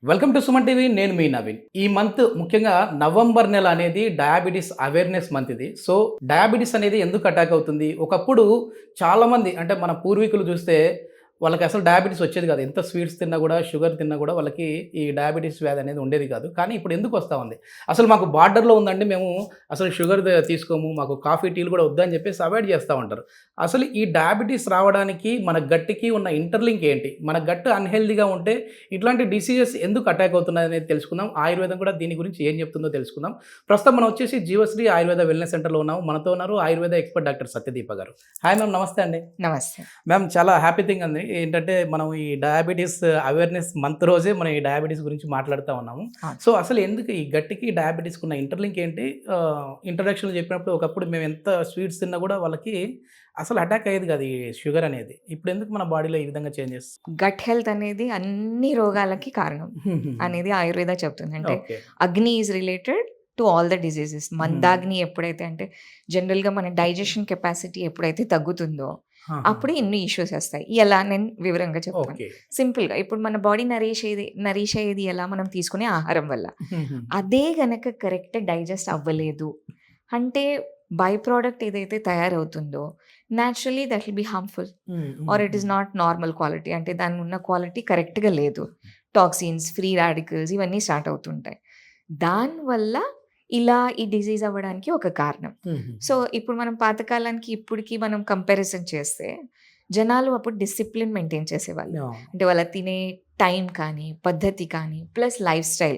Welcome to Suman TV. నేను మీ నవీన్. ఈ month ముఖ్యంగా నవంబర్ నెల అనేది డయాబెటీస్ అవేర్నెస్ మంత్ ఇది. సో డయాబెటీస్ అనేది ఎందుకు అటాక్ అవుతుంది? ఒకప్పుడు చాలామంది అంటే మన పూర్వీకులు చూస్తే వాళ్ళకి అసలు డయాబెటీస్ వచ్చేది కాదు. ఎంత స్వీట్స్ తిన్నా కూడా, షుగర్ తిన్నా కూడా వాళ్ళకి ఈ డయాబెటీస్ వ్యాధి అనేది ఉండేది కాదు. కానీ ఇప్పుడు ఎందుకు వస్తూ ఉంది? అసలు మాకు బార్డర్‌లో ఉందండి, మేము అసలు షుగర్ తీసుకోము, మాకు కాఫీ, టీలు కూడా వద్దని చెప్పేసి అవాయిడ్ చేస్తూ ఉంటారు. అసలు ఈ డయాబెటీస్ రావడానికి మన గట్‌కి ఉన్న ఇంటర్‌లింక్ ఏంటి? మన గట్ అన్‌హెల్తీగా ఉంటే ఇట్లాంటి డిసీజెస్ ఎందుకు అటాక్ అవుతున్నాయి అనేది తెలుసుకుందాం. ఆయుర్వేదం కూడా దీని గురించి ఏం చెప్తుందో తెలుసుకుందాం. ప్రస్తుతం మనం వచ్చేసి జీవశ్రీ ఆయుర్వేద వెల్‌నెస్ సెంటర్‌లో ఉన్నాము. మనతో ఉన్నారు ఆయుర్వేద ఎక్స్‌పర్ట్ డాక్టర్ సత్యదీప గారు. హాయ్ మ్యామ్, నమస్తే అండి. నమస్తే. మ్యామ్, చాలా హ్యాపీ థింగ్ అండి. ఏంటంటే మనం ఈ డయాబెటీస్ అవేర్నెస్ మంత్ రోజే మనం ఈ డయాబెటీస్ గురించి మాట్లాడుతూ ఉన్నాము. అవును. సో అసలు ఎందుకు ఈ గట్టికి డయాబెటీస్కి ఉన్న ఇంటర్లింక్ ఏంటి? ఇంట్రడక్షన్లో చెప్పినప్పుడు ఒకప్పుడు మేము ఎంత స్వీట్స్ తిన్నా కూడా వాళ్ళకి అసలు అటాక్ అయ్యేది కాదు ఈ షుగర్ అనేది. ఇప్పుడు ఎందుకు మన బాడీలో ఈ విధంగా చేంజెస్? గట్ హెల్త్ అనేది అన్ని రోగాలకి కారణం అనేది ఆయుర్వేద చెప్తుంది. అంటే ఓకే. అగ్ని is related to all the diseases. మందాగ్ని ఎప్పుడైతే అంటే జనరల్గా మన డైజెషన్ కెపాసిటీ ఎప్పుడైతే తగ్గుతుందో అప్పుడు ఇన్ని ఇష్యూస్ వస్తాయి. ఎలా నేను వివరంగా చెప్తాను. ఓకే. సింపుల్గా ఇప్పుడు మన బాడీ నరీష్ అయ్యేది ఎలా? మనం తీసుకునే ఆహారం వల్ల. అదే గనక కరెక్ట్ డైజెస్ట్ అవ్వలేదు అంటే బై ప్రోడక్ట్ ఏదైతే తయారవుతుందో naturally that will be harmful or it is not normal quality. అంటే దాని ఉన్న క్వాలిటీ కరెక్ట్గా లేదు. టాక్సిన్స్, ఫ్రీ రాడికల్స్ ఇవన్నీ స్టార్ట్ అవుతుంటాయి. దానివల్ల ఇలా ఈ డిజీజ్ అవ్వడానికి ఒక కారణం. సో ఇప్పుడు మనం పాతకాలానికి ఇప్పటికి మనం కంపారిజన్ చేస్తే జనాలు అప్పుడు డిసిప్లిన్ మెయింటైన్ చేసేవాళ్ళు. అంటే వాళ్ళ తినే టైం కానీ, పద్ధతి కానీ, ప్లస్ లైఫ్ స్టైల్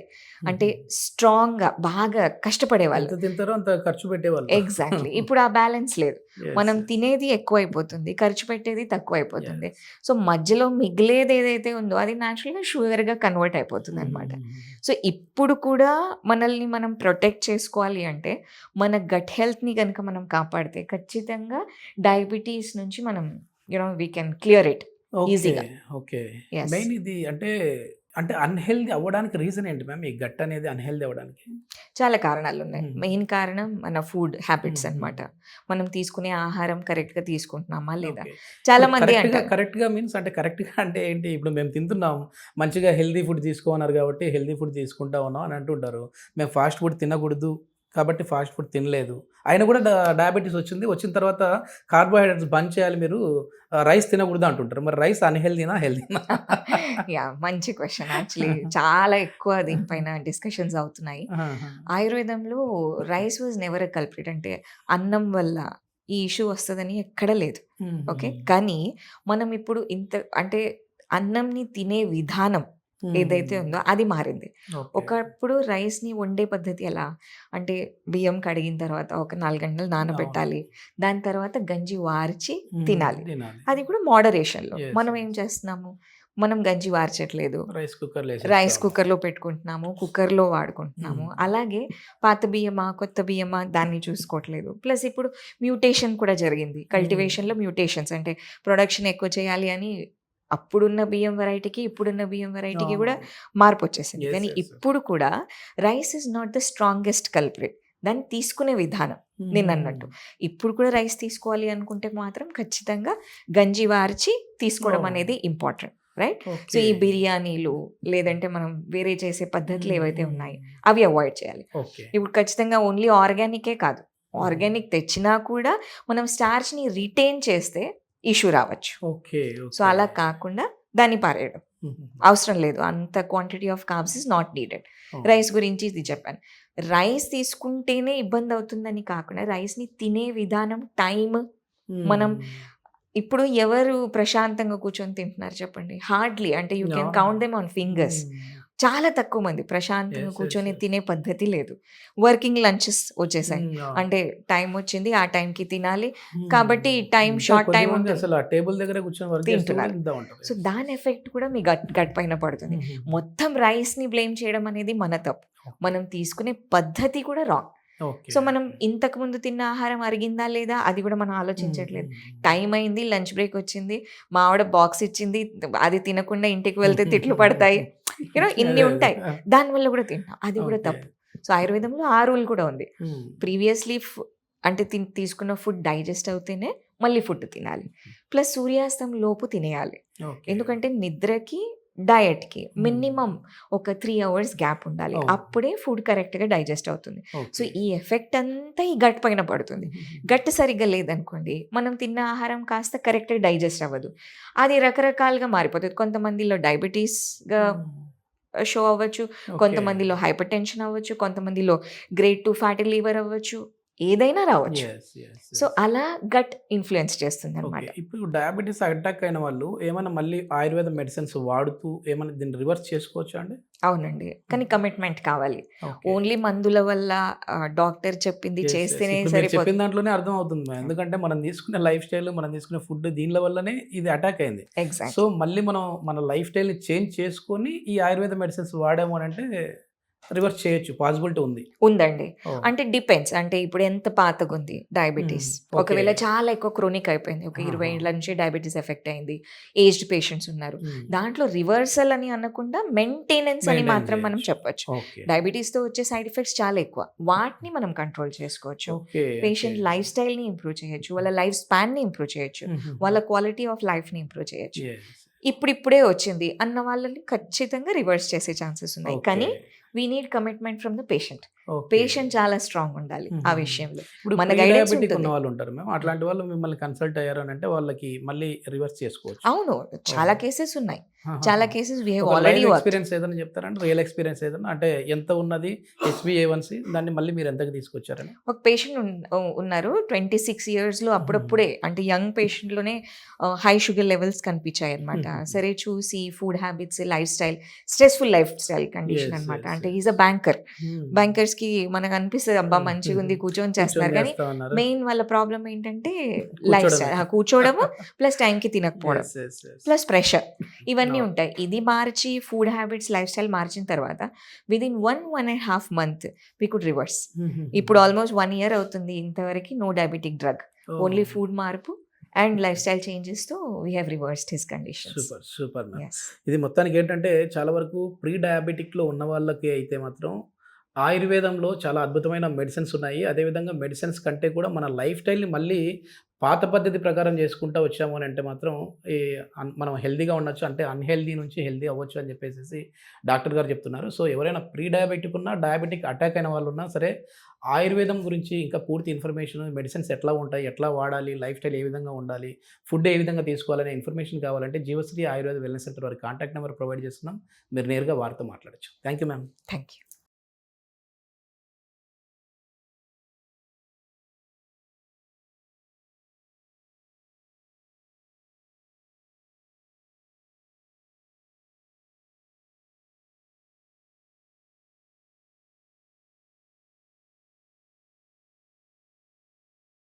అంటే స్ట్రాంగ్గా బాగా కష్టపడేవాళ్ళు. ఎంత తింటారో అంత ఖర్చు పెట్టేవాళ్ళు. ఎగ్జాక్ట్లీ. ఇప్పుడు ఆ బ్యాలెన్స్ లేదు. మనం తినేది ఎక్కువైపోతుంది, ఖర్చు పెట్టేది తక్కువైపోతుంది. సో మధ్యలో మిగిలేది ఏదైతే ఉందో అది న్యాచురల్గా షుగర్గా కన్వర్ట్ అయిపోతుంది అనమాట. సో ఇప్పుడు కూడా మనల్ని మనం ప్రొటెక్ట్ చేసుకోవాలి అంటే మన గట్ హెల్త్ని కనుక మనం కాపాడితే ఖచ్చితంగా డయాబెటీస్ నుంచి మనం వీ కెన్ క్లియర్ ఇట్ ఈజీగా. ఓకే. Yes. మెయిన్ ఇది అంటే అంటే అన్‌హెల్తీ అవ్వడానికి రీజన్ ఏంటి మ్యామ్? ఈ గట్ అనేది అన్‌హెల్తీ అవ్వడానికి? చాలా కారణాలు ఉన్నాయి. Hmm. మెయిన్ కారణం మన ఫుడ్ హ్యాబిట్స్ అన్నమాట. మనం తీసుకునే ఆహారం కరెక్ట్గా తీసుకుంటున్నామా లేదా? ఓకే. చాలా మరి మంది అంటారు కరెక్ట్‌గా మీన్స్ అంటే కరెక్ట్‌గా అంటే ఏంటి? ఇప్పుడు మేము తింటున్నాం, మంచిగా హెల్తీ ఫుడ్ తీసుకో అన్నారు కాబట్టి హెల్తీ ఫుడ్ తీసుకుంటా ఉన్నాం అని అంటుంటారు. మేము ఫాస్ట్ ఫుడ్ తినకూడదు కాబట్టి ఫాస్ట్ ఫుడ్ తినలేదు. అయినా కూడా డయాబెటీస్ వచ్చింది. వచ్చిన తర్వాత కార్బోహైడ్రేట్స్ బంద్ చేయాలి మీరు, రైస్ తినకూడదు అంటుంటారు. మరి రైస్ అన్‌హెల్తీనా? హెల్తీనా? మంచి క్వశ్చన్. యాక్చువల్లీ చాలా ఎక్కువ దీనిపైన డిస్కషన్స్ అవుతున్నాయి. ఆయుర్వేదంలో rice was never a culprit. అంటే అన్నం వల్ల ఈ ఇష్యూ వస్తుందని ఎక్కడ లేదు. ఓకే, కానీ మనం ఇప్పుడు అంటే అన్నంని తినే విధానం ఏదైతే ఉందో అది మారింది. ఒకప్పుడు రైస్ని వండే పద్ధతి ఎలా అంటే బియ్యం కడిగిన తర్వాత ఒక 4 గంటలు నానబెట్టాలి, దాని తర్వాత గంజి వార్చి తినాలి. అది కూడా మోడరేషన్లో. మనం ఏం చేస్తున్నాము, మనం గంజి వార్చట్లేదు, రైస్ కుక్కర్లో పెట్టుకుంటున్నాము, కుక్కర్లో వాడుకుంటున్నాము. అలాగే పాత బియ్యమా కొత్త బియ్యమా దాన్ని చూసుకోవట్లేదు. ప్లస్ ఇప్పుడు మ్యూటేషన్ కూడా జరిగింది. కల్టివేషన్లో మ్యూటేషన్స్ అంటే ప్రొడక్షన్ ఎక్కువ చేయాలి అని అప్పుడున్న బియ్యం వెరైటీకి ఇప్పుడున్న బియ్యం వెరైటీకి కూడా మార్పు వచ్చేసింది. కానీ ఇప్పుడు కూడా rice is not the strongest culprit. దాన్ని తీసుకునే విధానం నేను అన్నట్టు. ఇప్పుడు కూడా రైస్ తీసుకోవాలి అనుకుంటే మాత్రం ఖచ్చితంగా గంజి వార్చి తీసుకోవడం అనేది ఇంపార్టెంట్, రైట్? సో ఈ బిర్యానీలు లేదంటే మనం వేరే చేసే పద్ధతులు ఏవైతే ఉన్నాయి అవి అవాయిడ్ చేయాలి. ఇప్పుడు ఖచ్చితంగా ఓన్లీ ఆర్గానికే కాదు, ఆర్గానిక్ తెచ్చినా కూడా మనం స్టార్చ్ని రిటైన్ చేస్తే ఇష్యూ రావచ్చు. సో అలా కాకుండా దాన్ని పారేయడం అవసరం లేదు. అంత quantity of carbs is not needed. Rice గురించి ఇది చెప్పాను. రైస్ తీసుకుంటేనే ఇబ్బంది అవుతుందని కాకుండా రైస్ని తినే విధానం, టైం, మనం ఇప్పుడు ఎవరు ప్రశాంతంగా కూర్చొని తింటున్నారు చెప్పండి? హార్డ్లీ, అంటే you can count them on fingers. చాలా తక్కువ మంది ప్రశాంతంగా కూర్చొని తినే పద్ధతి లేదు. వర్కింగ్ లంచెస్ వచ్చేసాయి. అంటే టైం వచ్చింది, ఆ టైంకి తినాలి కాబట్టి టైం షార్ట్ టైం తింటున్నారు. సో దాని ఎఫెక్ట్ కూడా మీ గట్ పైన పడుతుంది. మొత్తం రైస్ని బ్లేమ్ చేయడం అనేది మన తప్పు. మనం తీసుకునే పద్ధతి కూడా రాంగ్. సో మనం ఇంతకు ముందు తిన్న ఆహారం అరిగిందా లేదా అది కూడా మనం ఆలోచించట్లేదు. టైం అయింది, లంచ్ బ్రేక్ వచ్చింది, మా ఆవిడ బాక్స్ ఇచ్చింది, అది తినకుండా ఇంటికి వెళ్తే తిట్లు పడతాయి, ఇన్ని ఉంటాయి, దానివల్ల కూడా తింటాం, అది కూడా తప్పు. సో ఆయుర్వేదంలో ఆ రూల్ కూడా ఉంది. ప్రీవియస్లీ అంటే తీసుకున్న ఫుడ్ డైజెస్ట్ అవుతేనే మళ్ళీ ఫుడ్ తినాలి. ప్లస్ సూర్యాస్తం లోపు తినేయాలి. ఎందుకంటే నిద్రకి డయట్‌కి మినిమమ్ ఒక 3 అవర్స్ గ్యాప్ ఉండాలి. అవును. అప్పుడే ఫుడ్ కరెక్ట్‌గా డైజెస్ట్ అవుతుంది. So, okay. ఈ ఎఫెక్ట్ అంతా ఈ గట్ పైన పడుతుంది. గట్ సరిగ్గా లేదనుకోండి, మనం తిన్న ఆహారం కాస్త కరెక్ట్‌గా డైజెస్ట్ అవ్వదు. అది రకరకాలుగా మారిపోతది. కొంతమందిలో డయాబెటిస్‌గా షో అవ్వచ్చు. ఓకే. కొంతమందిలో హైపర్ టెన్షన్ అవ్వచ్చు. కొంతమందిలో గ్రేడ్ 2 ఫ్యాటీ లివర్ అవ్వచ్చు. ఏదైనా రావచ్చు. యెస్. యెస్. So, yes. అలా గట్ ఇన్‌ఫ్లూయెన్స్ ఓకే. చేస్తుందనమాట. ఇప్పుడు డయాబెటిస్ అటాక్ అయిన వాళ్ళు ఏమైనా మళ్ళీ ఆయుర్వేద మెడిసిన్స్ వాడుతూ ఏమైనా దీన్ని రివర్స్ చేసుకోవచ్చా అండి? అవునండి. కానీ కమిట్మెంట్ కావాలి. ఓకే. ఓన్లీ మందుల వల్ల డాక్టర్ చెప్పింది యెస్. యెస్. చేస్తేనే ఇప్పుడు మీరు చెప్పిన సరిపోదు. దాంట్లోనే అర్థమవుతుంది మ్యామ్. ఎందుకంటే మనం తీసుకునే లైఫ్ స్టైల్, మనం తీసుకునే ఫుడ్ దీనిల వల్లనే ఇది అటాక్ అయింది. So, exactly. మళ్ళీ మనం మన లైఫ్ స్టైల్‌ని చేంజ్ చేసుకొని ఈ ఆయుర్వేద మెడిసిన్స్ వాడాము అనంటే రివర్స్ చేయొచ్చు. పాసిబిలిటీ ఉంది. ఉందండి. ఓహ్! అంటే డిపెండ్స్. అంటే ఇప్పుడు ఎంత పాతగుంది డయాబెటిస్. ఓకే. ఒకవేళ చాలా ఎక్కువ క్రోనిక్ అయిపోయింది. ఒక 20 ఆహా! ఏళ్ల నుంచి డయాబెటిస్ ఎఫెక్ట్ అయింది. ఏజ్డ్ పేషెంట్స్ ఉన్నారు. దాంట్లో రివర్సల్ అని అనకుండా మెయింటెనెన్స్ అని మెయింటైన్ మాత్రం మనం చేయొచ్చు. చెప్పొచ్చు. ఓకే. డయాబెటిస్‌తో వచ్చే సైడ్ ఎఫెక్ట్స్ చాలా ఎక్కువ. వాటిని మనం కంట్రోల్ చేసుకోవచ్చు. ఓకే. పేషెంట్ లైఫ్ స్టైల్‌ని ఇంప్రూవ్ చేయొచ్చు. వాళ్ళ లైఫ్ స్పాన్‌ని ఇంప్రూవ్ చేయొచ్చు. వాళ్ళ క్వాలిటీ ఆఫ్ లైఫ్‌ని ఇంప్రూవ్ చేయొచ్చు. యెస్. ఇప్పుడిప్పుడే వచ్చింది అన్న వాళ్ళని ఖచ్చితంగా రివర్స్ చేసే ఛాన్సెస్ ఉన్నాయి. ఓకే. కానీ we need commitment from the patient. Okay. Patient చాలా స్ట్రాంగ్ ఉండాలి ఆ విషయంలో. ఇప్పుడు మన ప్రీ గైడెన్స్ డయాబెటిక్ ఉన్న ఉంటుంది. వాళ్ళు ఉంటారు మ్యామ్. అట్లాంటి వాళ్ళు మిమ్మల్ని కన్సల్ట్ అయ్యారు అని అంటే వాళ్ళకి మళ్ళీ రివర్స్ చేసుకోవచ్చు. అవును. చాలా ఓహ్! కేసెస్ ఉన్నాయి. ఆహాహా! చాలా కేసెస్ వి హావ్ ఒక ఆల్రెడీ లైవ్ వర్క్డ్. ఎక్స్‌పీరియన్స్ ఏదైనా చెప్తారండి? రియల్ ఎక్స్‌పీరియన్స్ ఏదైనా? అంటే ఎంత ఉన్నది HbA1c దాన్ని మళ్ళీ మీరు ఎంతకి తీసుకొచ్చారని? ఒక పేషెంట్ ఉన్నారు. 26 ఇయర్స్‌లో అప్పుడప్పుడే అంటే యంగ్ పేషెంట్‌లోనే హై షుగర్ లెవెల్స్ కనిపించాయన్నమాట. సరే చూసి ఫుడ్ హ్యాబిట్స్, లైఫ్ స్టైల్, స్ట్రెస్‌ఫుల్ లైఫ్ స్టైల్ కండిషన్ యెస్. అన్నమాట. యెస్. అంటే he yes. Is a banker. బ్యాంకర్స్‌కి మనకు అనిపిస్తది అబ్బా మంచిగుంది కూర్చొని కూర్చొని చేస్తున్నారు. కానీ చేస్తా ఉన్నారు. మెయిన్ వాళ్ళ ప్రాబ్లమ్ ఏంటంటే లైఫ్ కూర్చోడమే. స్టైల్. కూర్చోవడము ప్లస్ టైంకి తినకపోవడం. Yes. Yes. Yes. Plus pressure. ఇవన్నీ అవును. ఉంటాయి. ఇది మార్చి ఫుడ్ హ్యాబిట్స్, లైఫ్ స్టైల్ మార్చిన తర్వాత within 1.5 month we could reverse. ఇప్పుడు ఆల్మోస్ట్ 1 ఇయర్ అవుతుంది. ఇంతవరకు no diabetic drug. Only oh! Food మార్పు అండ్ లైఫ్ స్టైల్ చేంజెస్‌తో we have reversed his conditions. Super. Super ma'am. Yes. ఇది మొత్తానికి ఏంటంటే చాలా వరకు ప్రీ డయాబెటిక్‌లో ఉన్న వాళ్ళకి అయితే మాత్రం ఆయుర్వేదంలో చాలా అద్భుతమైన మెడిసిన్స్ ఉన్నాయి. అదేవిధంగా మెడిసిన్స్ కంటే కూడా మన లైఫ్ స్టైల్‌ని మళ్ళీ పాత పద్ధతి ప్రకారం చేసుకుంటా వచ్చాము అని అంటే మాత్రం ఈ మనం హెల్తీగా ఉండొచ్చు. అంటే అన్‌హెల్తీ నుంచి హెల్తీ అవ్వచ్చు అని చెప్పేసేసి డాక్టర్ గారు చెప్తున్నారు. సో, ఎవరైనా ప్రీ డయాబెటిక్ ఉన్నా, డయాబెటిక్ అటాక్ అయిన వాళ్ళు ఉన్నా సరే ఆయుర్వేదం గురించి ఇంకా పూర్తి ఇన్ఫర్మేషన్, మెడిసిన్స్ ఎట్లా ఉంటాయి, ఎట్లా వాడాలి, లైఫ్ స్టైల్ ఏ విధంగా ఉండాలి, ఫుడ్ ఏ విధంగా తీసుకోవాలనే ఇన్ఫర్మేషన్ కావాలంటే జీవశ్రీ ఆయుర్వేద వెల్నెస్ సెంటర్ వారి కాంటాక్ట్ నెంబర్ ప్రొవైడ్ చేస్తున్నాం. మీరు నేరుగా వారితో మాట్లాడొచ్చు. Thank you ma'am. Thank you.